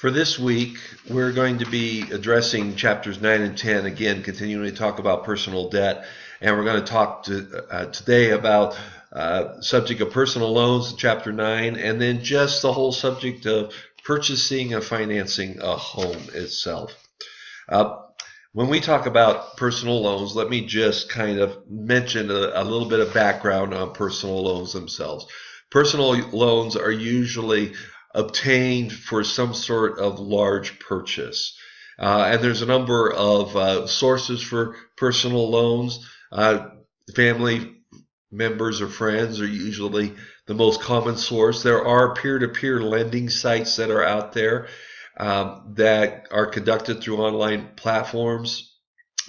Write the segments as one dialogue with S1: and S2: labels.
S1: For this week, we're going to be addressing chapters 9 and 10, again, continuing to talk about personal debt. And we're going to talk today about subject of personal loans in chapter 9, and then just the whole subject of purchasing and financing a home itself. When we talk about personal loans, let me just kind of mention a little bit of background on personal loans themselves. Personal loans are usually obtained for some sort of large purchase. And there's a number of sources for personal loans. Family members or friends are usually the most common source. There are peer-to-peer lending sites that are out there that are conducted through online platforms.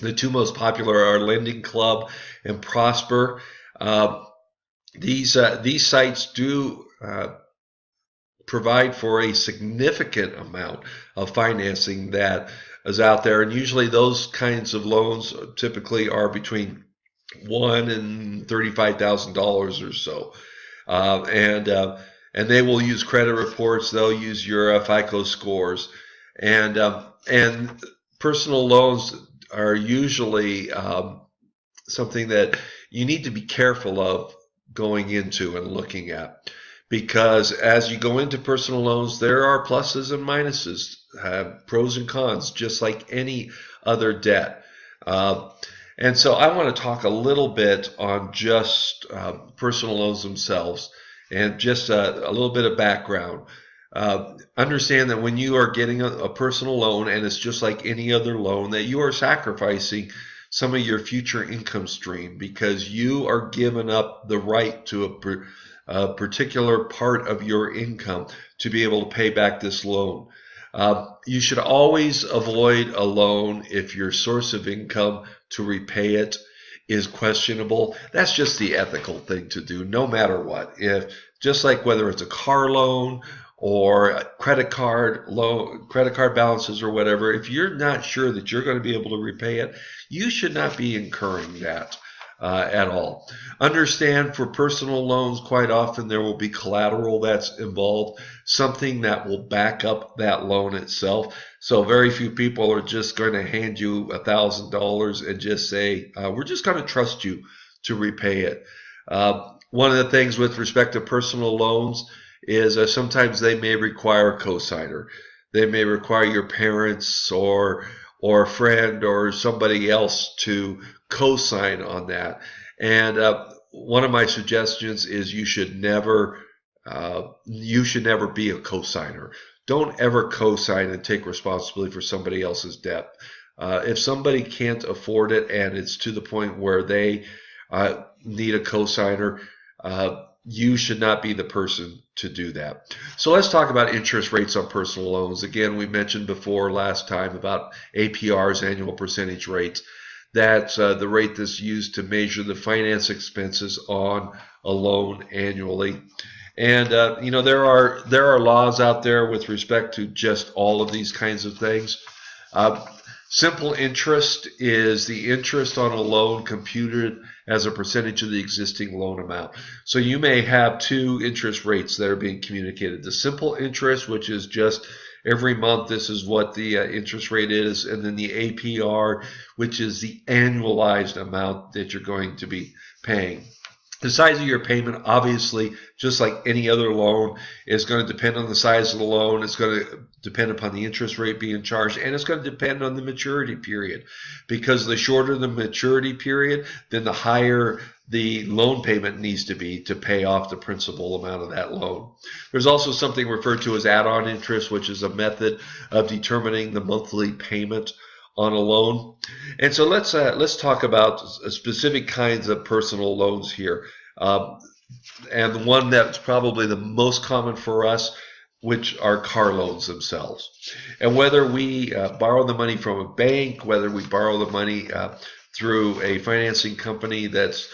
S1: The two most popular are Lending Club and Prosper. These sites do provide for a significant amount of financing that is out there, and usually those kinds of loans typically are between $1,000 and $35,000 or so, and they will use credit reports. They'll use your FICO scores, and personal loans are usually something that you need to be careful of going into and looking at. Because as you go into personal loans, there are pluses and minuses, pros and cons, just like any other debt. And so I want to talk a little bit on just personal loans themselves and just a little bit of background. Understand that when you are getting a personal loan, and it's just like any other loan, that you are sacrificing some of your future income stream because you are giving up the right to a particular part of your income to be able to pay back this loan. You should always avoid a loan if your source of income to repay it is questionable. That's just the ethical thing to do, no matter what. Just like whether it's a car loan or credit card balances or whatever, if you're not sure that you're going to be able to repay it, you should not be incurring that at all. Understand, for personal loans, quite often there will be collateral that's involved, something that will back up that loan itself. So very few people are just going to hand you $1,000 and just say, we're just going to trust you to repay it. One of the things with respect to personal loans is sometimes they may require a cosigner. They may require your parents or a friend or somebody else to co-sign on that. And one of my suggestions is you should never be a co-signer. Don't ever co-sign and take responsibility for somebody else's debt. If somebody can't afford it and it's to the point where they need a co-signer, you should not be the person to do that. So let's talk about interest rates on personal loans. Again, we mentioned before last time about APRs, annual percentage rates. That's the rate that's used to measure the finance expenses on a loan annually. And there are laws out there with respect to just all of these kinds of things. Simple interest is the interest on a loan computed as a percentage of the existing loan amount. So you may have two interest rates that are being communicated. The simple interest, which is just every month this is what the interest rate is, and then the APR, which is the annualized amount that you're going to be paying. The size of your payment, obviously, just like any other loan, is going to depend on the size of the loan. It's going to depend upon the interest rate being charged, and it's going to depend on the maturity period. Because the shorter the maturity period, then the higher the loan payment needs to be to pay off the principal amount of that loan. There's also something referred to as add-on interest, which is a method of determining the monthly payment on a loan. And so let's talk about specific kinds of personal loans here. And the one that's probably the most common for us, which are car loans themselves. And whether we borrow the money from a bank, whether we borrow the money through a financing company that's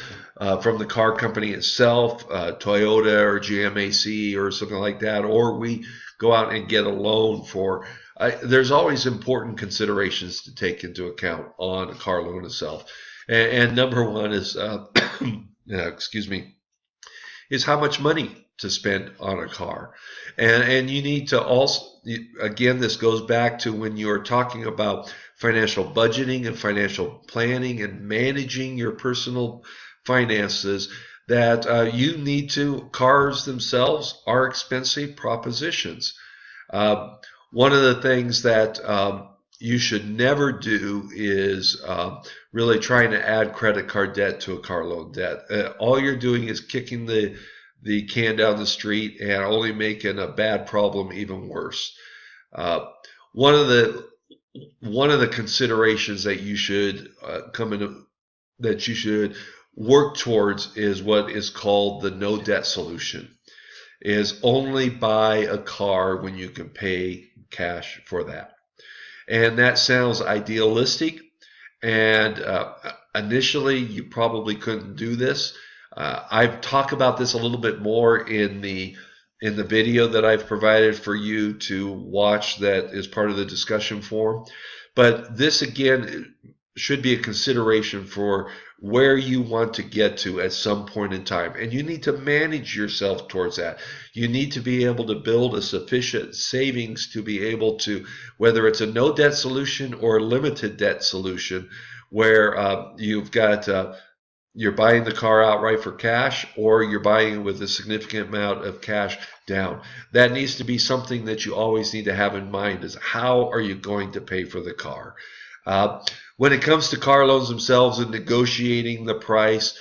S1: from the car company itself, Toyota or GMAC or something like that, or we go out and get a loan for there's always important considerations to take into account on a car loan itself. And number one is, is how much money to spend on a car. And you need to also, again, this goes back to when you're talking about financial budgeting and financial planning and managing your personal finances, that you need to, cars themselves are expensive propositions. One of the things that you should never do is really trying to add credit card debt to a car loan debt. All you're doing is kicking the can down the street and only making a bad problem even worse. One of the considerations that you should that you should work towards is what is called the no debt solution. Is only buy a car when you can pay cash for that. And that sounds idealistic, and initially you probably couldn't do this. I've talked about this a little bit more in the video that I've provided for you to watch, that is part of the discussion forum. But this again should be a consideration for where you want to get to at some point in time. And you need to manage yourself towards that. You need to be able to build a sufficient savings to be able to, whether it's a no debt solution or a limited debt solution, where you've got you're buying the car outright for cash, or you're buying it with a significant amount of cash down. That needs to be something that you always need to have in mind, is how are you going to pay for the car? When it comes to car loans themselves and negotiating the price,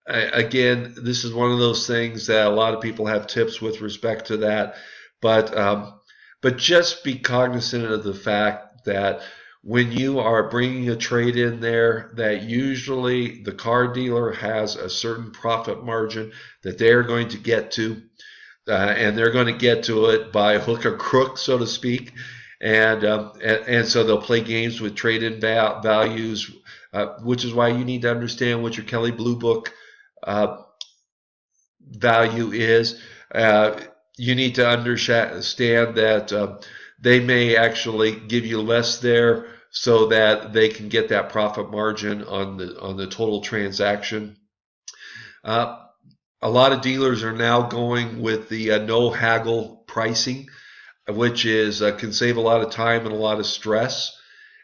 S1: again, this is one of those things that a lot of people have tips with respect to that. But just be cognizant of the fact that when you are bringing a trade in there, that usually the car dealer has a certain profit margin that they're going to get to, and they're going to get to it by hook or crook, so to speak. And so they'll play games with trade-in values, which is why you need to understand what your Kelley Blue Book value is. You need to understand that they may actually give you less there so that they can get that profit margin on the total transaction. A lot of dealers are now going with the no haggle pricing, which is can save a lot of time and a lot of stress.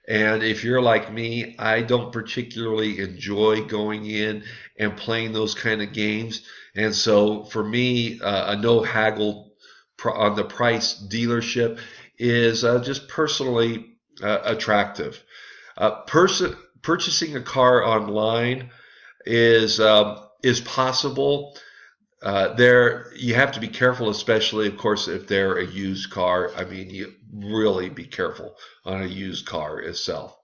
S1: And if you're like me, I don't particularly enjoy going in and playing those kind of games. And so for me, a no haggle on the price dealership is just personally attractive. Purchasing a car online is possible. There you have to be careful, especially, of course, if they're a used car. I mean, you really be careful on a used car itself.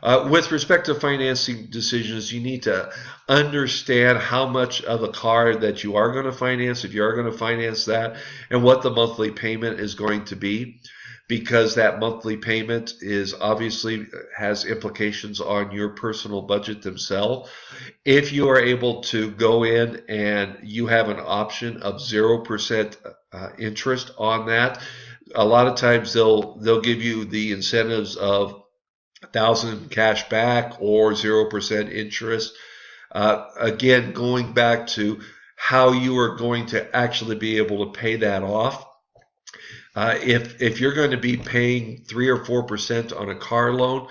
S1: With respect to financing decisions, you need to understand how much of a car that you are going to finance, if you are going to finance that, and what the monthly payment is going to be, because that monthly payment is obviously has implications on your personal budget themselves. If you are able to go in and you have an option of 0% interest on that, a lot of times they'll give you the incentives of $1,000 cash back or 0% interest. Again, going back to how you are going to actually be able to pay that off. If you're going to be paying 3 or 4% on a car loan,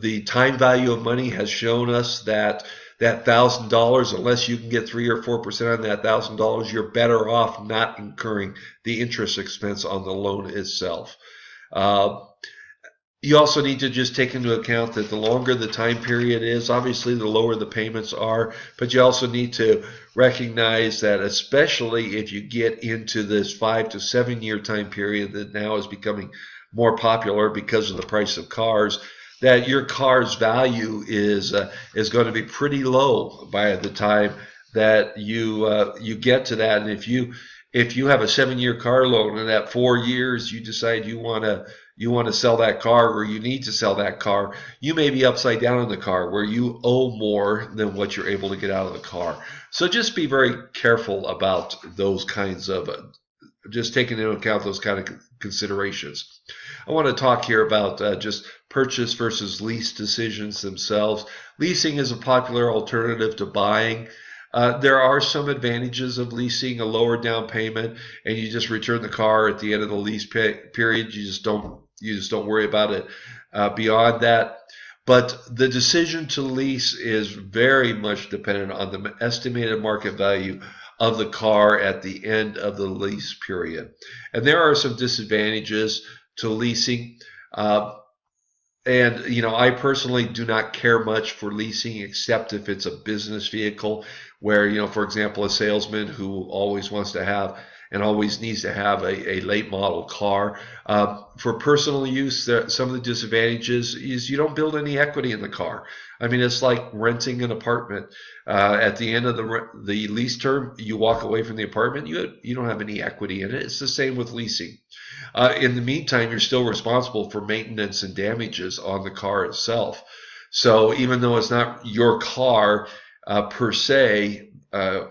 S1: the time value of money has shown us that $1,000, unless you can get 3 or 4% on that $1,000, you're better off not incurring the interest expense on the loan itself. You also need to just take into account that the longer the time period is, obviously the lower the payments are, but you also need to recognize that, especially if you get into this 5 to 7 year time period that now is becoming more popular because of the price of cars, that your car's value is going to be pretty low by the time that you get to that. And if you have a 7-year car loan and at 4 years you decide you want to sell that car, or you need to sell that car, you may be upside down in the car where you owe more than what you're able to get out of the car. So just be very careful about those kinds of, just taking into account those kind of considerations. I want to talk here about just purchase versus lease decisions themselves. Leasing is a popular alternative to buying. There are some advantages of leasing: a lower down payment, and you just return the car at the end of the lease period. You just don't worry about it beyond that. But the decision to lease is very much dependent on the estimated market value of the car at the end of the lease period. And there are some disadvantages to leasing. And I personally do not care much for leasing, except if it's a business vehicle where, for example, a salesman who always wants to have and always needs to have a late model car. For personal use, some of the disadvantages is you don't build any equity in the car. I mean, it's like renting an apartment. At the end of the lease term, you walk away from the apartment, you don't have any equity in it. It's the same with leasing. In the meantime, you're still responsible for maintenance and damages on the car itself. So even though it's not your car per se,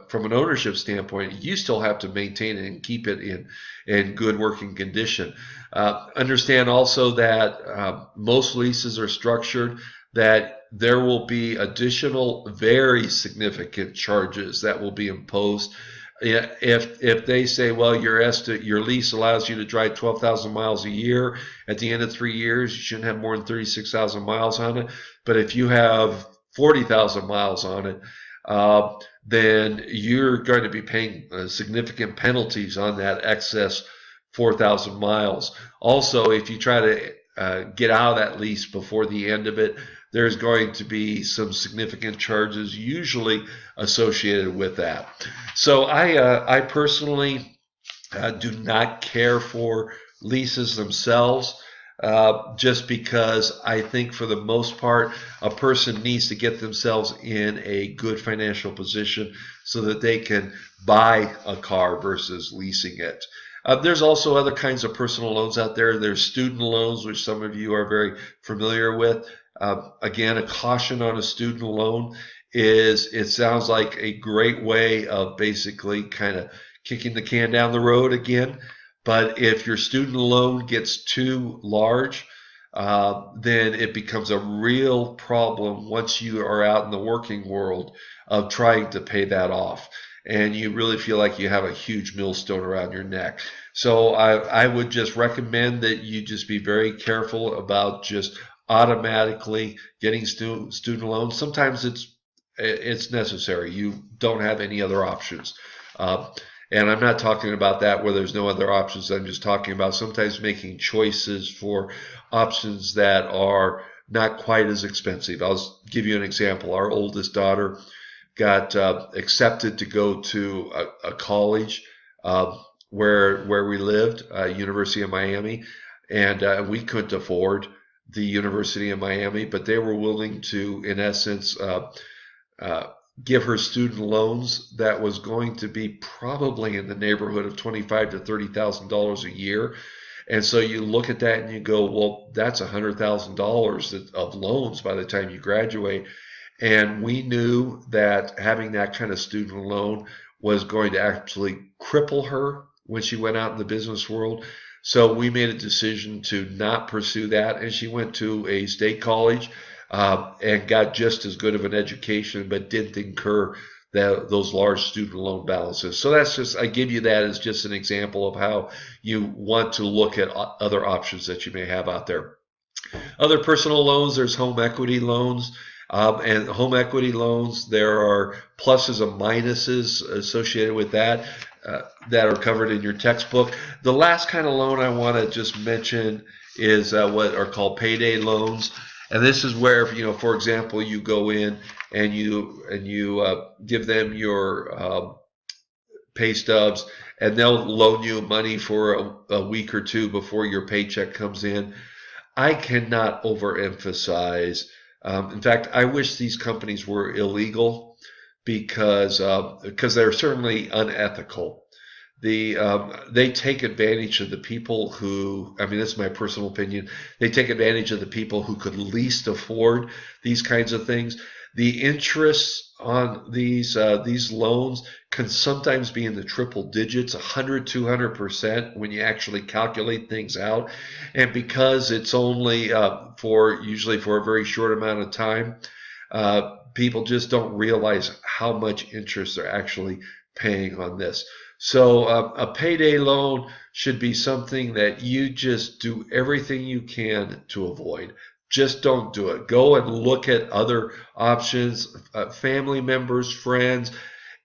S1: from an ownership standpoint, you still have to maintain it and keep it in good working condition. Understand also that most leases are structured that there will be additional very significant charges that will be imposed. If they say, well, your lease allows you to drive 12,000 miles a year, at the end of 3 years, you shouldn't have more than 36,000 miles on it. But if you have 40,000 miles on it, then you're going to be paying significant penalties on that excess 4,000 miles. Also, if you try to get out of that lease before the end of it, there's going to be some significant charges usually associated with that. So I personally do not care for leases themselves, just because I think for the most part a person needs to get themselves in a good financial position so that they can buy a car versus leasing it. There's also other kinds of personal loans out there. There's student loans, which some of you are very familiar with. Again, a caution on a student loan is it sounds like a great way of basically kind of kicking the can down the road again. But if your student loan gets too large, then it becomes a real problem once you are out in the working world of trying to pay that off. And you really feel like you have a huge millstone around your neck. So I would just recommend that you just be very careful about just automatically getting student loans. Sometimes it's necessary. You don't have any other options. And I'm not talking about that where there's no other options. I'm just talking about sometimes making choices for options that are not quite as expensive. I'll give you an example. Our oldest daughter got accepted to go to a college where we lived, University of Miami, and we couldn't afford the University of Miami, but they were willing to, in essence, give her student loans that was going to be probably in the neighborhood of $25,000 to $30,000 a year. And so you look at that and you go, well, that's $100,000 of loans by the time you graduate. And we knew that having that kind of student loan was going to actually cripple her when she went out in the business world. So we made a decision to not pursue that, and she went to a state college and got just as good of an education, but didn't incur those large student loan balances. So that's just, I give you that as just an example of how you want to look at other options that you may have out there. Other personal loans, there's home equity loans. And home equity loans, there are pluses and minuses associated with that that are covered in your textbook. The last kind of loan I want to just mention is what are called payday loans. And this is where, for example, you go in and you give them your pay stubs, and they'll loan you money for a week or two before your paycheck comes in. I cannot overemphasize. In fact, I wish these companies were illegal because they're certainly unethical. They take advantage of the people who, I mean, this is my personal opinion, they take advantage of the people who could least afford these kinds of things. The interest on these loans can sometimes be in the triple digits, 100, 200% when you actually calculate things out. And because it's only usually for a very short amount of time, people just don't realize how much interest they're actually paying on this. So a payday loan should be something that you just do everything you can to avoid. Just don't do it. Go and look at other options, family members, friends.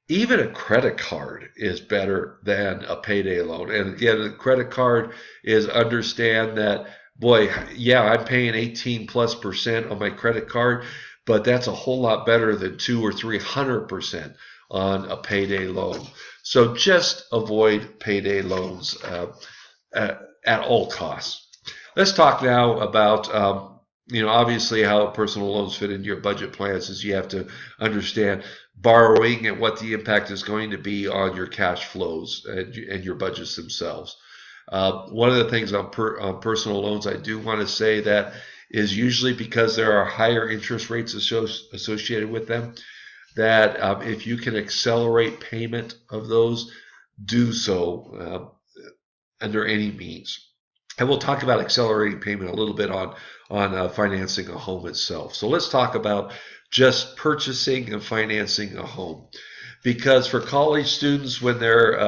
S1: Even a credit card is better than a payday loan. And again, a credit card is understand that, boy, yeah, I'm paying 18+% on my credit card, but that's a whole lot better than 200 or 300% on a payday loan. So just avoid payday loans at all costs. Let's talk now about obviously how personal loans fit into your budget plans is you have to understand borrowing and what the impact is going to be on your cash flows and your budgets themselves. One of the things on personal loans I do want to say that is usually because there are higher interest rates associated with them, that if you can accelerate payment of those, do so under any means. And we'll talk about accelerating payment a little bit on financing a home itself. So let's talk about just purchasing and financing a home. Because for college students, when they're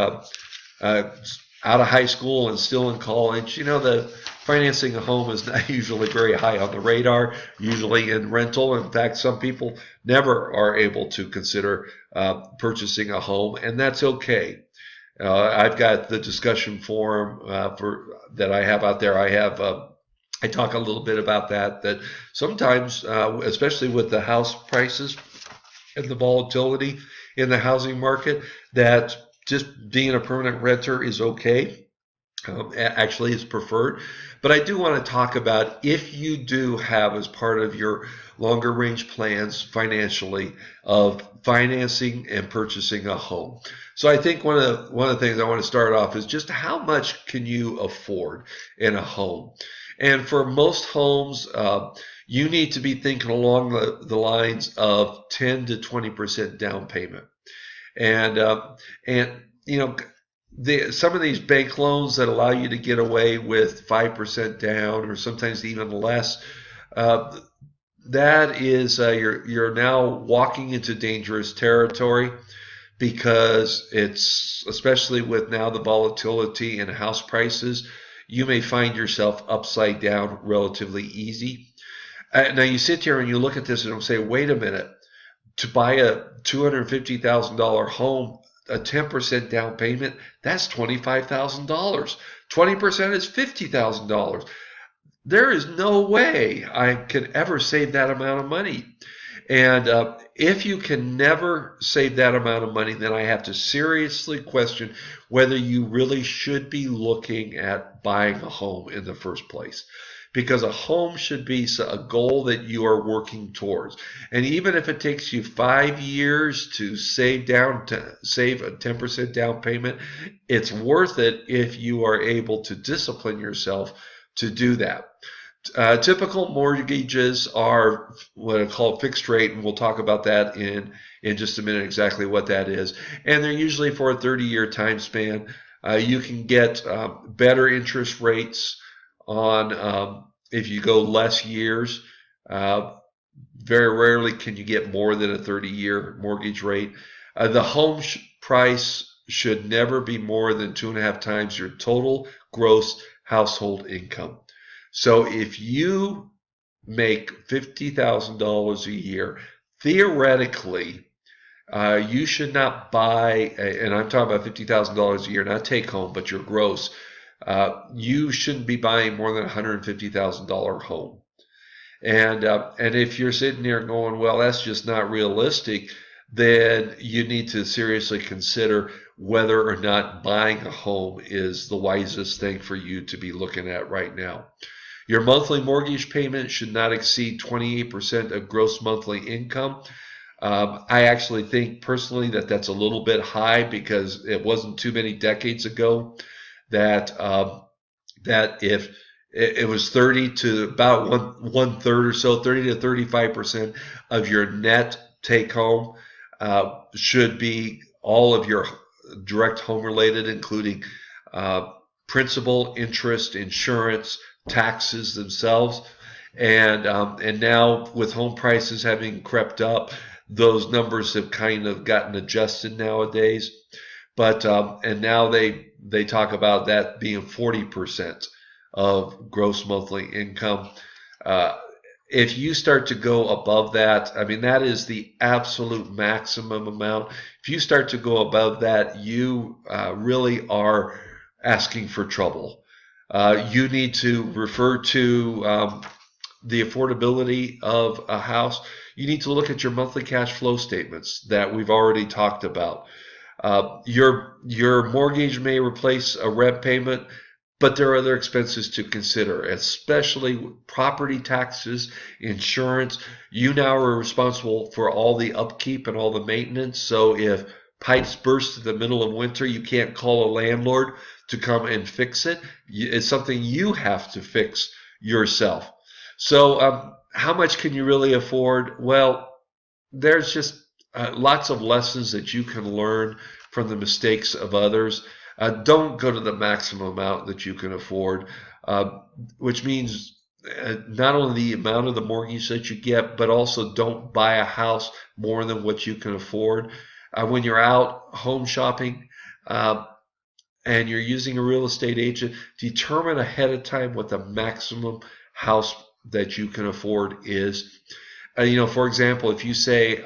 S1: out of high school and still in college, the financing a home is not usually very high on the radar, usually in rental. In fact, some people never are able to consider purchasing a home, and that's okay. I've got the discussion forum that I have out there. I talk a little bit about that sometimes, especially with the house prices and the volatility in the housing market, that just being a permanent renter is okay. Actually, is preferred. But I do want to talk about if you do have as part of your longer range plans financially of financing and purchasing a home. So I think one of the things I want to start off is just how much can you afford in a home? And for most homes, you need to be thinking along the lines of 10 to 20% down payment. And some of these bank loans that allow you to get away with 5% down or sometimes even less, that is you're now walking into dangerous territory, because it's, especially with now the volatility in house prices, you may find yourself upside down relatively easy. Now you sit here and you look at this and say, wait a minute, to buy a $250,000 home, a 10% down payment, that's $25,000. 20% is $50,000. There is no way I could ever save that amount of money. And if you can never save that amount of money, then I have to seriously question whether you really should be looking at buying a home in the first place. Because a home should be a goal that you are working towards. And even if it takes you 5 years to save a 10% down payment, it's worth it if you are able to discipline yourself to do that. Typical mortgages are what I call fixed rate, and we'll talk about that in just a minute, exactly what that is. And they're usually for a 30-year time span. You can get better interest rates on if you go less years. Very rarely can you get more than a 30-year mortgage rate. The home price should never be more than 2.5 times your total gross household income. So if you make $50,000 a year, theoretically, you should not buy, and I'm talking about $50,000 a year, not take home, but your gross. You shouldn't be buying more than a $150,000 home. And if you're sitting there going, well, that's just not realistic, then you need to seriously consider whether or not buying a home is the wisest thing for you to be looking at right now. Your monthly mortgage payment should not exceed 28% of gross monthly income. I actually think personally that that's a little bit high, because it wasn't too many decades ago that if it was 30 to about one third or so, 30 to 35% of your net take home should be all of your direct home related, including principal, interest, insurance, taxes themselves. And now with home prices having crept up, those numbers have kind of gotten adjusted nowadays. But and now they talk about that being 40% of gross monthly income. Uh, if you start to go above that, I mean, that is the absolute maximum amount. If you start to go above that, you really are asking for trouble. You need to refer to the affordability of a house. You need to look at your monthly cash flow statements that we've already talked about. Your mortgage may replace a rent payment, but there are other expenses to consider, especially property taxes, insurance. You now are responsible for all the upkeep and all the maintenance. So if pipes burst in the middle of winter, you can't call a landlord to come and fix it. It's something you have to fix yourself. So how much can you really afford? Well, there's just lots of lessons that you can learn from the mistakes of others. Don't go to the maximum amount that you can afford, which means not only the amount of the mortgage that you get, but also don't buy a house more than what you can afford. When you're out home shopping and you're using a real estate agent, determine ahead of time what the maximum house that you can afford is. For example, if you say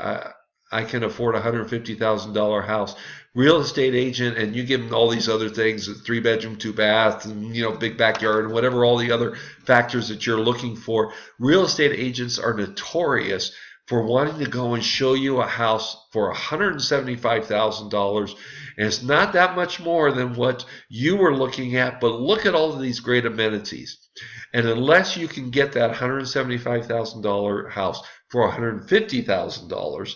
S1: I can afford a $150,000 house, real estate agent, and you give them all these other things, 3-bedroom, 2-bath, and big backyard, and whatever all the other factors that you're looking for. Real estate agents are notorious for wanting to go and show you a house for $175,000, and it's not that much more than what you were looking at, but look at all of these great amenities. And unless you can get that $175,000 house for $150,000,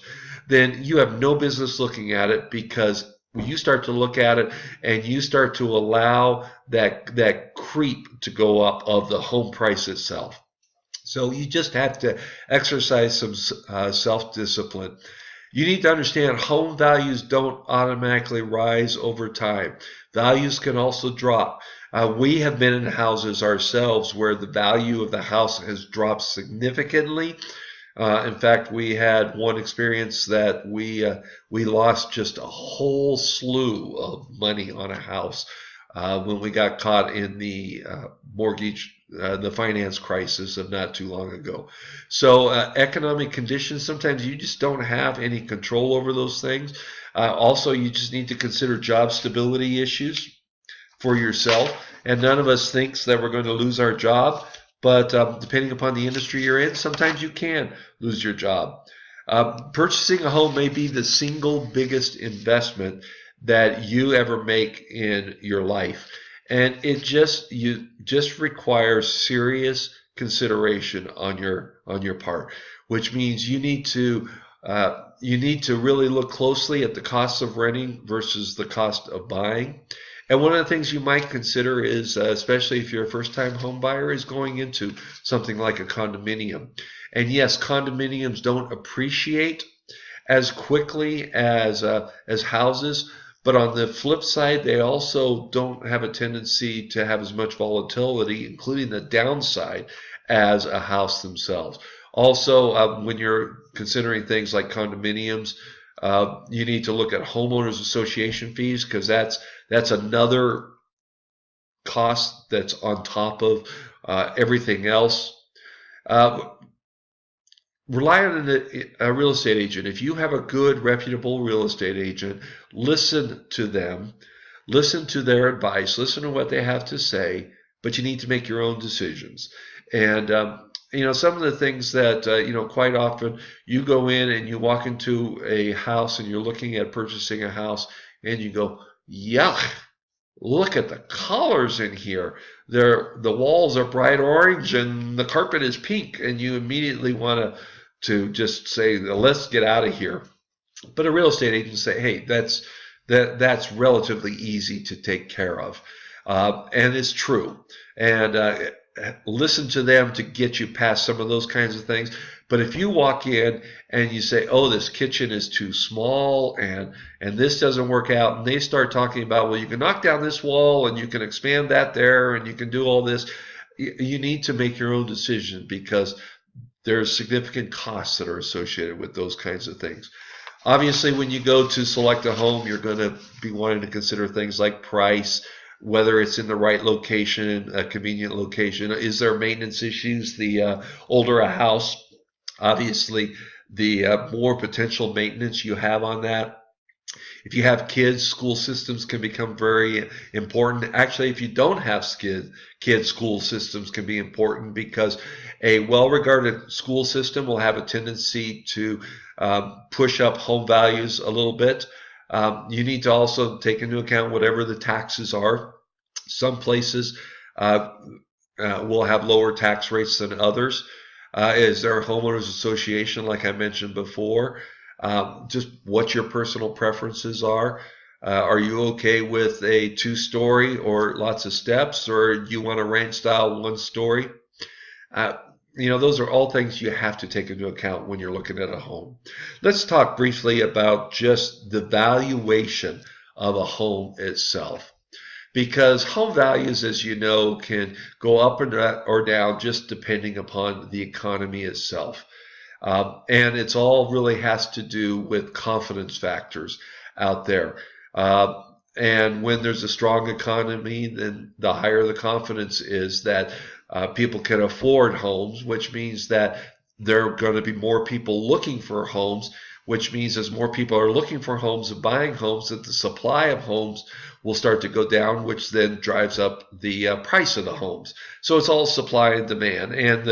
S1: then you have no business looking at it, because when you start to look at it and you start to allow that creep to go up of the home price itself. So you just have to exercise some self-discipline. You need to understand home values don't automatically rise over time. Values can also drop. We have been in houses ourselves where the value of the house has dropped significantly. In fact, we had one experience that we lost just a whole slew of money on a house when we got caught in the the finance crisis of not too long ago. So economic conditions, sometimes you just don't have any control over those things. Also, you just need to consider job stability issues for yourself. And none of us thinks that we're going to lose our job. But depending upon the industry you're in, sometimes you can lose your job. Purchasing a home may be the single biggest investment that you ever make in your life. And it just requires serious consideration on your part, which means you need to really look closely at the cost of renting versus the cost of buying. And one of the things you might consider is, especially if you're a first-time home buyer, is going into something like a condominium. And yes, condominiums don't appreciate as quickly as houses, but on the flip side, they also don't have a tendency to have as much volatility, including the downside, as a house themselves. Also, when you're considering things like condominiums, you need to look at homeowners association fees, because that's another cost that's on top of everything else. Rely on a real estate agent. If you have a good, reputable real estate agent, listen to them, listen to their advice, listen to what they have to say, but you need to make your own decisions. And some of the things that, quite often you go in and you walk into a house and you're looking at purchasing a house and you go, yuck, look at the colors in here. The walls are bright orange and the carpet is pink, and you immediately want to just say, let's get out of here. But a real estate agent say, hey, that's relatively easy to take care of. And it's true. And listen to them to get you past some of those kinds of things. But if you walk in and you say, oh, this kitchen is too small and this doesn't work out, and they start talking about, well, you can knock down this wall and you can expand that there and you can do all this, you need to make your own decision, because there's significant costs that are associated with those kinds of things. Obviously, when you go to select a home, you're going to be wanting to consider things like price, whether it's in the right location, a convenient location. Is there maintenance issues? The older a house, obviously, the more potential maintenance you have on that. If you have kids, school systems can become very important. Actually, if you don't have kids, school systems can be important because a well-regarded school system will have a tendency to push up home values a little bit. You need to also take into account whatever the taxes are. Some places will have lower tax rates than others. Is there a homeowners association, like I mentioned before? Just what your personal preferences are. Are you okay with a 2-story or lots of steps, or do you want a ranch style 1-story? Those are all things you have to take into account when you're looking at a home. Let's talk briefly about just the valuation of a home itself. Because home values, as you know, can go up or down just depending upon the economy itself. And it's all really has to do with confidence factors out there. And when there's a strong economy, then the higher the confidence is that people can afford homes, which means that there are going to be more people looking for homes, which means as more people are looking for homes and buying homes, that the supply of homes will start to go down, which then drives up the price of the homes. So it's all supply and demand, and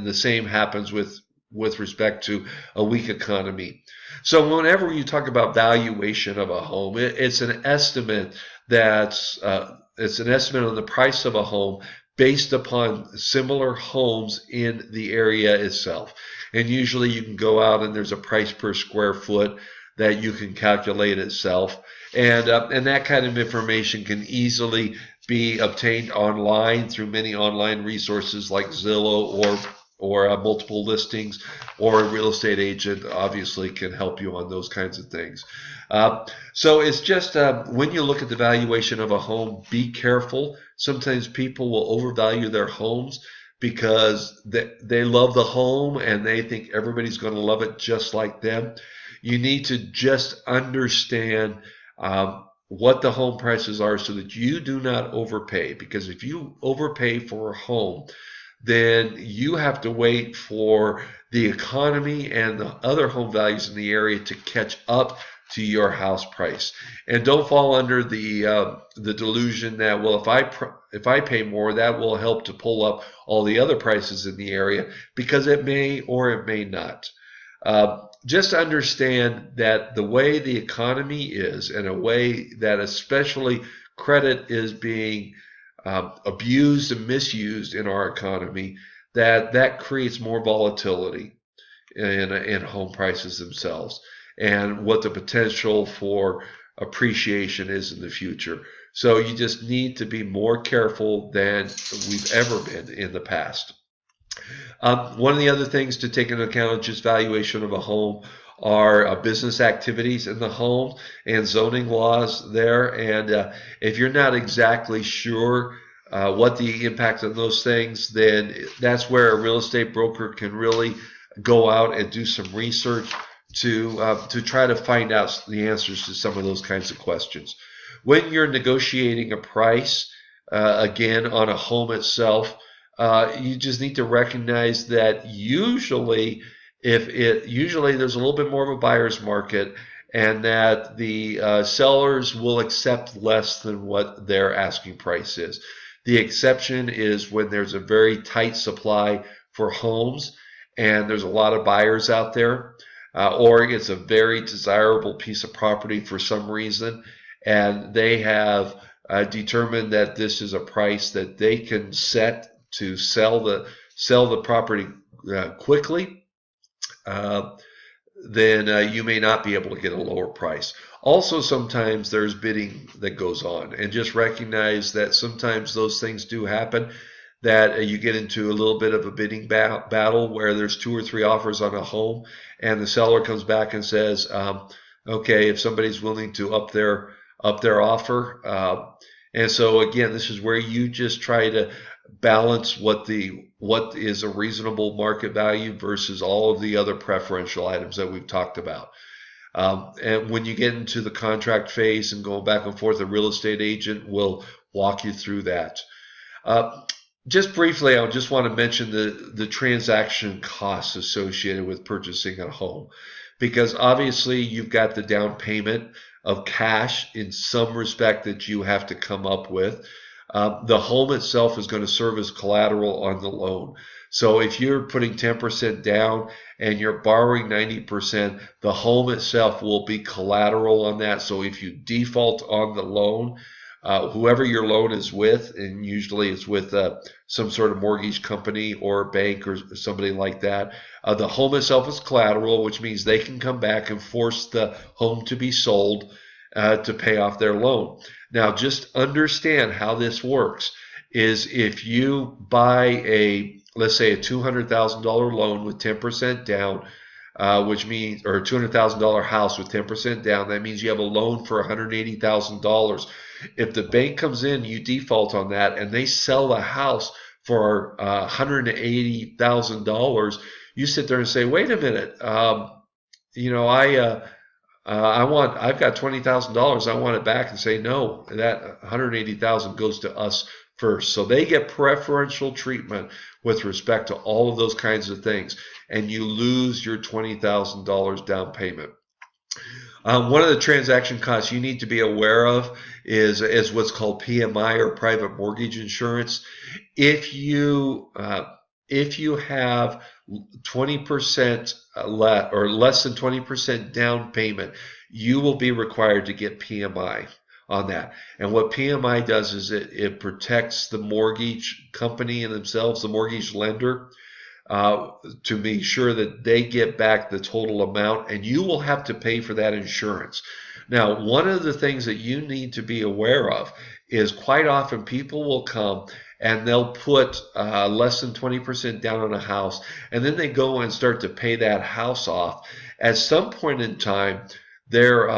S1: the same happens with respect to a weak economy. So whenever you talk about valuation of a home, it's an estimate it's an estimate on the price of a home based upon similar homes in the area itself. And usually you can go out and there's a price per square foot that you can calculate itself. And that kind of information can easily be obtained online through many online resources like Zillow or multiple listings, or a real estate agent obviously can help you on those kinds of things. So it's just when you look at the valuation of a home, be careful. Sometimes people will overvalue their homes because they love the home and they think everybody's going to love it just like them. You need to just understand what the home prices are so that you do not overpay. Because if you overpay for a home, then you have to wait for the economy and the other home values in the area to catch up to your house price. And don't fall under the delusion that, well, if I pay more, that will help to pull up all the other prices in the area, because it may or it may not. Just understand that the way the economy is, and a way that especially credit is being abused and misused in our economy, that creates more volatility in home prices themselves, and what the potential for appreciation is in the future. So you just need to be more careful than we've ever been in the past. One of the other things to take into account of just valuation of a home are business activities in the home and zoning laws there. And if you're not exactly sure what the impact of those things, then that's where a real estate broker can really go out and do some research to try to find out the answers to some of those kinds of questions. When you're negotiating a price, again, on a home itself, you just need to recognize that usually there's a little bit more of a buyer's market, and that the sellers will accept less than what their asking price is. The exception is when there's a very tight supply for homes and there's a lot of buyers out there, or it's a very desirable piece of property for some reason, and they have determined that this is a price that they can set to sell the property quickly. Then you may not be able to get a lower price. Also, sometimes there's bidding that goes on, and just recognize that sometimes those things do happen, that you get into a little bit of a bidding battle where there's 2 or 3 offers on a home, and the seller comes back and says, okay, if somebody's willing to up their offer. And so again, this is where you just try to balance what is a reasonable market value versus all of the other preferential items that we've talked about. And when you get into the contract phase and going back and forth, the real estate agent will walk you through that. Just briefly, I just want to mention the transaction costs associated with purchasing a home, because obviously you've got the down payment of cash in some respect that you have to come up with. The home itself is going to serve as collateral on the loan. So if you're putting 10% down and you're borrowing 90%, the home itself will be collateral on that. So if you default on the loan, whoever your loan is with, and usually it's with some sort of mortgage company or a bank or somebody like that, the home itself is collateral, which means they can come back and force the home to be sold to pay off their loan. Now, just understand how this works is if you buy let's say a $200,000 loan with 10% down, which means, or a $200,000 house with 10% down, that means you have a loan for $180,000. If the bank comes in, you default on that, and they sell the house for $180,000, you sit there and say, wait a minute, I've got $20,000. I want it back, and say, no, that $180,000 goes to us first. So they get preferential treatment with respect to all of those kinds of things, and you lose your $20,000 down payment. One of the transaction costs you need to be aware of is what's called PMI, or private mortgage insurance. If you have 20% or less than 20% down payment, you will be required to get PMI on that. And what PMI does is it protects the mortgage company and themselves, the mortgage lender, to make sure that they get back the total amount, and you will have to pay for that insurance. Now, one of the things that you need to be aware of is quite often people will come and they'll put less than 20% down on a house, and then they go and start to pay that house off. At some point in time, their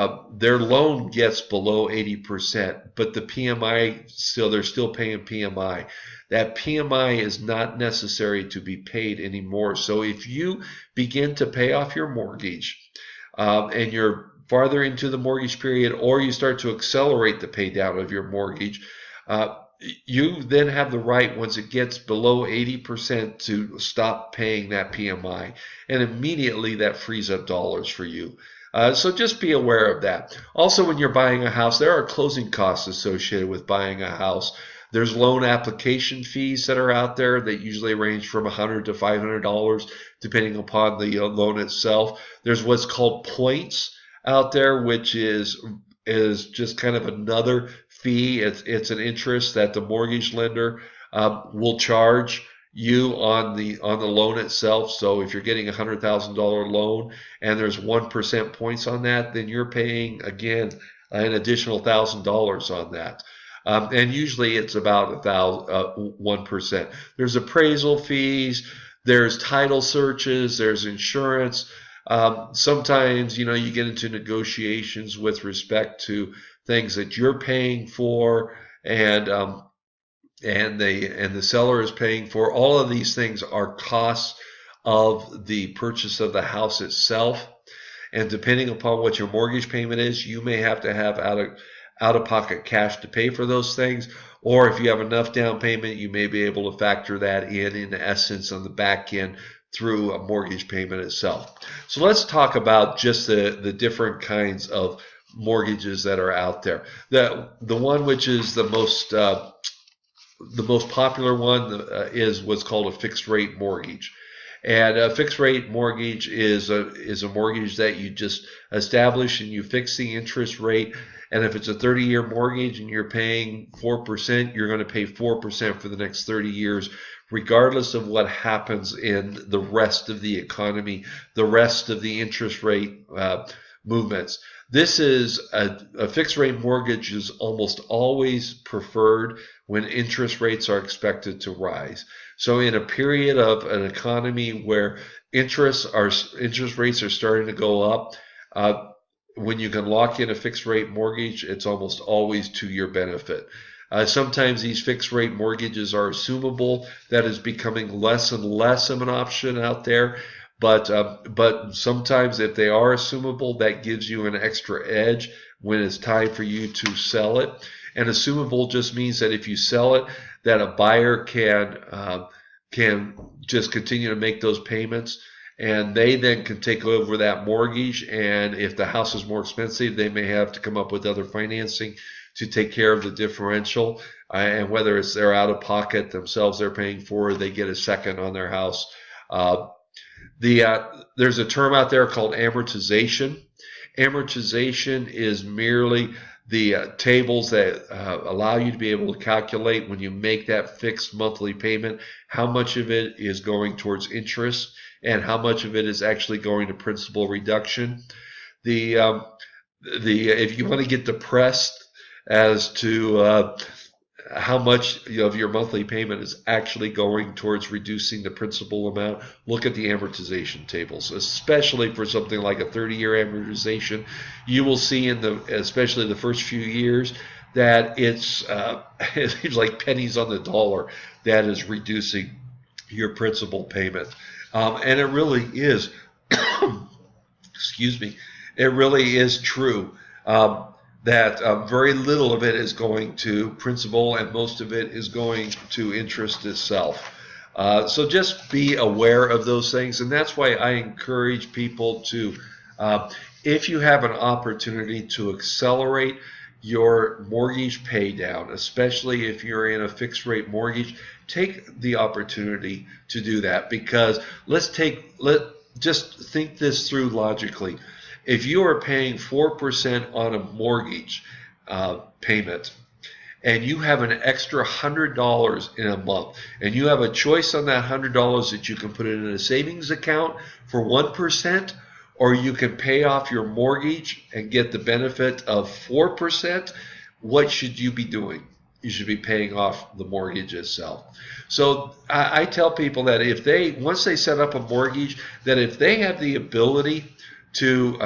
S1: loan gets below 80%, but the PMI they're still paying PMI. That PMI is not necessary to be paid anymore. So if you begin to pay off your mortgage and you're farther into the mortgage period, or you start to accelerate the pay down of your mortgage, you then have the right, once it gets below 80%, to stop paying that PMI, and immediately that frees up dollars for you. So just be aware of that. Also, when you're buying a house, there are closing costs associated with buying a house. There's loan application fees that are out there that usually range from $100 to $500, depending upon the loan itself. There's what's called points out there, which is just kind of another fee. It's an interest that the mortgage lender will charge you on the loan itself. So if you're getting a $100,000 loan and there's 1% points on that, then you're paying, again, an additional $1,000 on that. And usually it's about 1%. There's appraisal fees, there's title searches, there's insurance. Sometimes, you get into negotiations with respect to things that you're paying for, and the seller is paying for. All of these things are costs of the purchase of the house itself, and depending upon what your mortgage payment is, you may have to have out-of-pocket cash to pay for those things, or if you have enough down payment, you may be able to factor that in essence, on the back end through a mortgage payment itself. So let's talk about just the different kinds of mortgages that are out there. The one which is the most popular one is what's called a fixed rate mortgage. And a fixed rate mortgage is a mortgage that you just establish, and you fix the interest rate. And if it's a 30-year mortgage and you're paying 4%, you're going to pay 4% for the next 30 years, regardless of what happens in the rest of the economy, the rest of the interest rate movements. This is a fixed rate mortgage is almost always preferred when interest rates are expected to rise. So in a period of an economy where interest rates are starting to go up, when you can lock in a fixed rate mortgage, it's almost always to your benefit. Sometimes these fixed rate mortgages are assumable. That is becoming less and less of an option out there. But sometimes if they are assumable, that gives you an extra edge when it's time for you to sell it. And assumable just means that if you sell it, that a buyer can just continue to make those payments, and they then can take over that mortgage. And if the house is more expensive, they may have to come up with other financing to take care of the differential. And whether it's they're out of pocket themselves, they're paying for, or they get a second on their house. There's a term out there called amortization. Amortization is merely the tables that allow you to be able to calculate when you make that fixed monthly payment, how much of it is going towards interest and how much of it is actually going to principal reduction. If you want to get depressed as to how much of your monthly payment is actually going towards reducing the principal amount, look at the amortization tables, especially for something like a 30-year amortization. You will see especially the first few years, that it's like pennies on the dollar that is reducing your principal payment. And it really is, excuse me, it really is true. That very little of it is going to principal and most of it is going to interest itself. So just be aware of those things, and that's why I encourage people to, if you have an opportunity to accelerate your mortgage pay down, especially if you're in a fixed rate mortgage, take the opportunity to do that. Because just think this through logically. If you are paying 4% on a mortgage payment, and you have an extra $100 in a month, and you have a choice on that $100 that you can put it in a savings account for 1%, or you can pay off your mortgage and get the benefit of 4%, what should you be doing? You should be paying off the mortgage itself. So I tell people that once they set up a mortgage, that if they have the ability to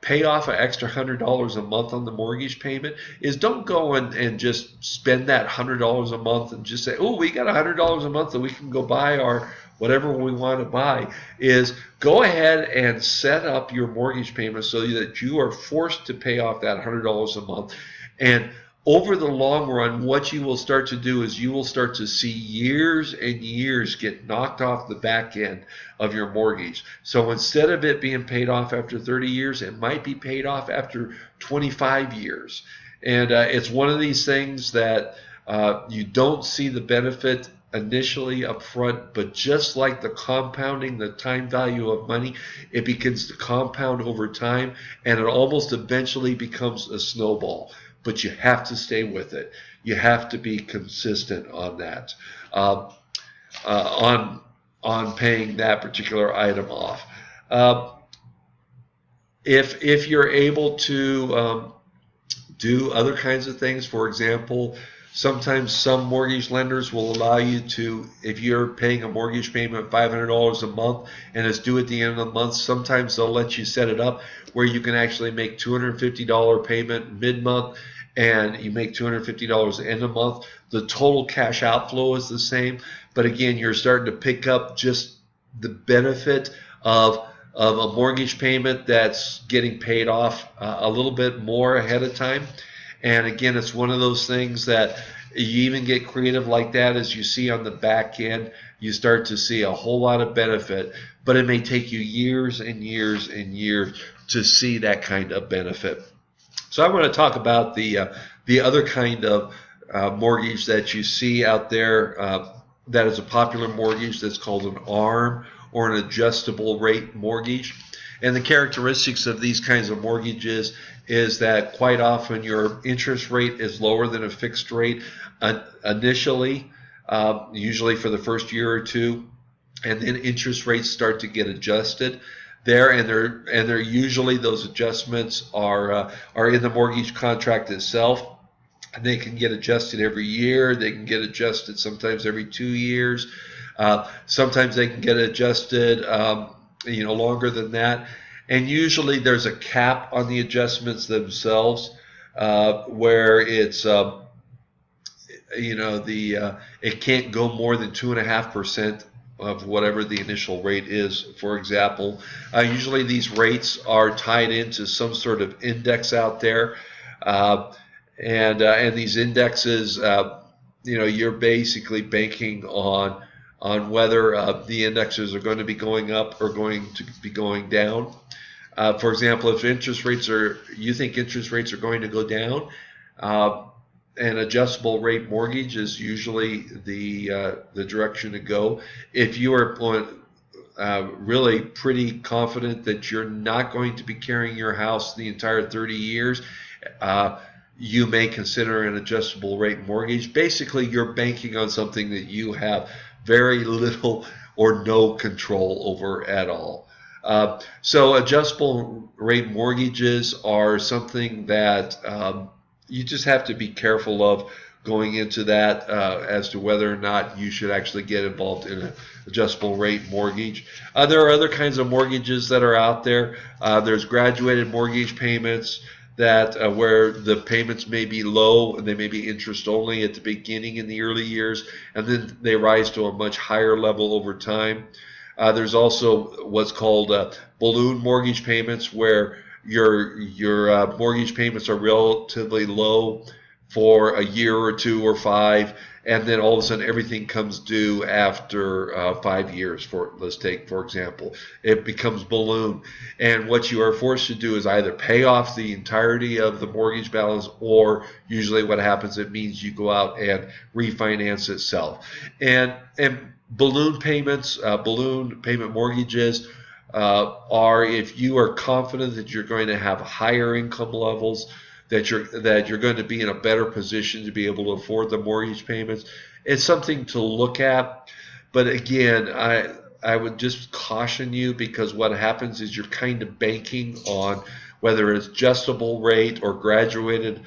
S1: pay off an extra $100 a month on the mortgage payment, is don't go and just spend that $100 a month and just say, oh, we got $100 a month that we can go buy our whatever we want to buy. Is go ahead and set up your mortgage payment so that you are forced to pay off that $100 a month. And over the long run, what you will start to do is you will start to see years and years get knocked off the back end of your mortgage. So instead of it being paid off after 30 years, it might be paid off after 25 years. And it's one of these things that you don't see the benefit initially up front, but just like the compounding, the time value of money, it begins to compound over time, and it almost eventually becomes a snowball. But you have to stay with it. You have to be consistent on that, on paying that particular item off. If you're able to do other kinds of things, for example, sometimes some mortgage lenders will allow you to, if you're paying a mortgage payment of $500 a month and it's due at the end of the month, sometimes they'll let you set it up where you can actually make $250 payment mid-month, and you make $250 end of month. The total cash outflow is the same, but again, you're starting to pick up just the benefit of a mortgage payment that's getting paid off a little bit more ahead of time. And again, it's one of those things that you even get creative like that. As you see on the back end, you start to see a whole lot of benefit, but it may take you years and years and years to see that kind of benefit. So I want to talk about the other kind of mortgage that you see out there that is a popular mortgage that's called an ARM, or an adjustable rate mortgage. And the characteristics of these kinds of mortgages is that quite often your interest rate is lower than a fixed rate initially, usually for the first year or two, and then interest rates start to get adjusted there, and they're usually, those adjustments are in the mortgage contract itself. And they can get adjusted every year. They can get adjusted sometimes every 2 years. Sometimes they can get adjusted longer than that. And usually there's a cap on the adjustments themselves, where it's it can't go more than 2.5% of whatever the initial rate is. For example, usually these rates are tied into some sort of index out there, uh, and these indexes, you're basically banking on whether the indexes are going to be going up or going to be going down. For example, if you think interest rates are going to go down, uh, an adjustable rate mortgage is usually the direction to go. If you are really pretty confident that you're not going to be carrying your house the entire 30 years, you may consider an adjustable rate mortgage. Basically, you're banking on something that you have very little or no control over at all. So adjustable rate mortgages are something that you just have to be careful of going into that as to whether or not you should actually get involved in an adjustable rate mortgage. There are other kinds of mortgages that are out there. There's graduated mortgage payments that where the payments may be low and they may be interest only at the beginning in the early years, and then they rise to a much higher level over time. There's also what's called balloon mortgage payments, where your mortgage payments are relatively low for a year or two or five, and then all of a sudden everything comes due after 5 years. Let's take, for example, it becomes balloon, and what you are forced to do is either pay off the entirety of the mortgage balance, or usually what happens, it means you go out and refinance itself. And balloon payments, balloon payment mortgages are if you are confident that you're going to have higher income levels, that you're going to be in a better position to be able to afford the mortgage payments. It's something to look at, but again, I would just caution you, because what happens is you're kind of banking on whether it's adjustable rate or graduated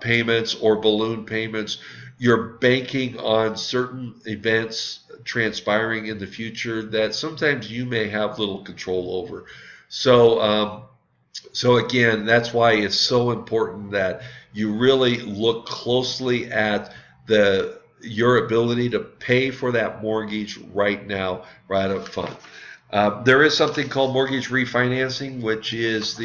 S1: payments or balloon payments. You're banking on certain events transpiring in the future that sometimes you may have little control over. So again, that's why it's so important that you really look closely at your ability to pay for that mortgage right now, right up front. There is something called mortgage refinancing, which is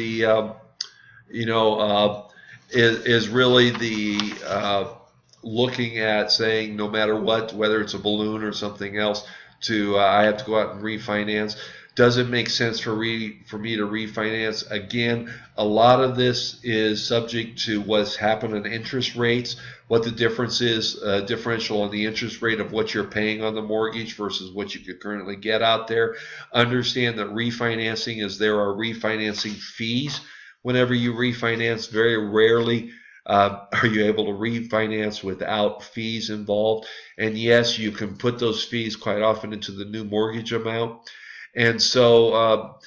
S1: is really the looking at saying, no matter what, whether it's a balloon or something else, I have to go out and refinance. Does it make sense for me to refinance? Again, a lot of this is subject to what's happened in interest rates, what the difference is, differential on the interest rate of what you're paying on the mortgage versus what you could currently get out there. Understand that refinancing there are refinancing fees. Whenever you refinance, very rarely are you able to refinance without fees involved. And yes, you can put those fees quite often into the new mortgage amount. And so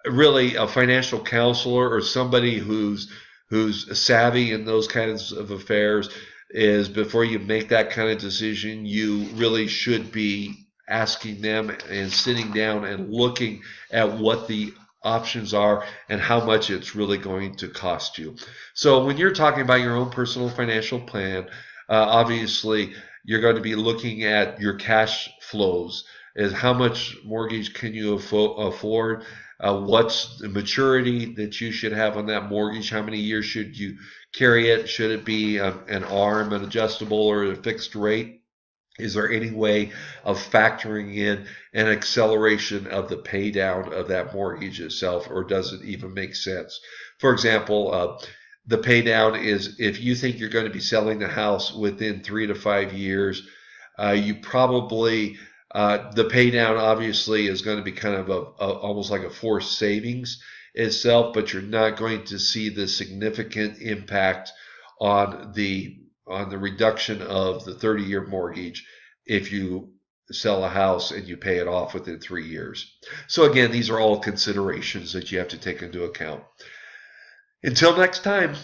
S1: really a financial counselor or somebody who's savvy in those kinds of affairs is, before you make that kind of decision, you really should be asking them and sitting down and looking at what the options are and how much it's really going to cost you. So when you're talking about your own personal financial plan, obviously you're going to be looking at your cash flows. Is how much mortgage can you afford? What's the maturity that you should have on that mortgage? How many years should you carry it? Should it be an ARM, an adjustable, or a fixed rate? Is there any way of factoring in an acceleration of the pay down of that mortgage itself, or does it even make sense? For example, the pay down is, if you think you're going to be selling the house within 3 to 5 years, you probably the pay down obviously is going to be kind of almost like a forced savings itself, but you're not going to see the significant impact on the reduction of the 30-year mortgage if you sell a house and you pay it off within 3 years. So again, these are all considerations that you have to take into account. Until next time.